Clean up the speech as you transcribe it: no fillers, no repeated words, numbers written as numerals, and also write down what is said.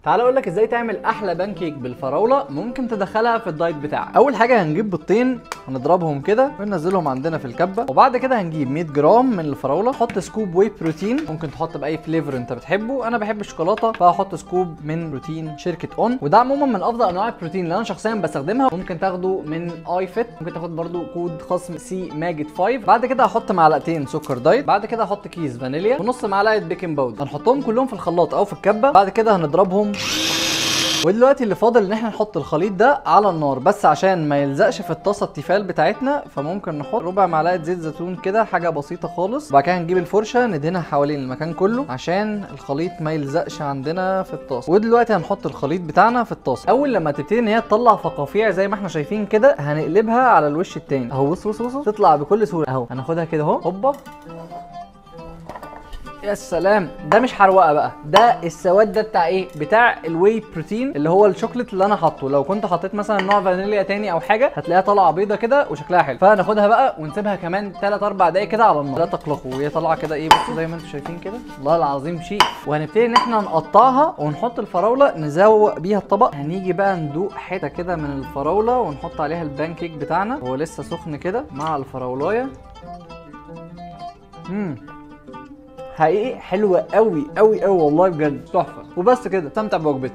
تعال اقول لك ازاي تعمل احلى بانكيك بالفراوله ممكن تدخلها في الدايت بتاعك. اول حاجه هنجيب بيضتين هنضربهم كده وننزلهم عندنا في الكبه، وبعد كده هنجيب 100 جرام من الفراوله، حط سكوب واي بروتين، ممكن تحط باي فليفر انت بتحبه. انا بحب الشوكولاته فهحط سكوب من بروتين شركه اون، وده عموما من افضل انواع البروتين اللي انا شخصيا بستخدمها. ممكن تاخده من اي فيت، ممكن تاخد برده كود خصم سي ماجد 5. بعد كده هحط معلقتين سكر دايت، بعد كده هحط كيس فانيليا ونص معلقه بيكنج باودر، هنحطهم كلهم في الخلاط او في الكبه. بعد كده هنضربهم. ودلوقتي اللي فاضل ان احنا نحط الخليط ده على النار، بس عشان ما يلزقش في الطاسه التيفال بتاعتنا فممكن نحط ربع معلقه زيت زيتون كده، حاجه بسيطه خالص. وبعد كده هنجيب الفرشه ندهنها حوالين المكان كله عشان الخليط ما يلزقش عندنا في الطاسه. ودلوقتي هنحط الخليط بتاعنا في الطاسه. اول لما تبتدي ان هي تطلع فقاقيع زي ما احنا شايفين كده هنقلبها على الوش التاني اهو. بص بص بص تطلع بكل سهوله اهو. هناخدها كده اهو، هوبا يا سلام. ده مش حروقه بقى، ده السواد ده بتاع ايه؟ بتاع الواي بروتين اللي هو الشوكليت اللي انا حاطه. لو كنت حطيت مثلا نوع فانيليا تاني او حاجه هتلاقيها طالعه بيضه كده وشكلها حلو. فهناخدها بقى ونسيبها كمان 3 4 دقايق كده على النار. لا تقلقوا، وهي طالعه كده ايه، بصوا زي ما انتم شايفين كده، والله العظيم شيء. وهنبتدي ان احنا نقطعها ونحط الفراوله نزوق بيها الطبق. هنيجي بقى ندوق حته كده من الفراوله ونحط عليها البانكيك بتاعنا، هو لسه سخن كده مع الفراولايه. حقيقي حلوه قوي قوي قوي والله بجد تحفه. وبس كده، استمتع بوجبتك.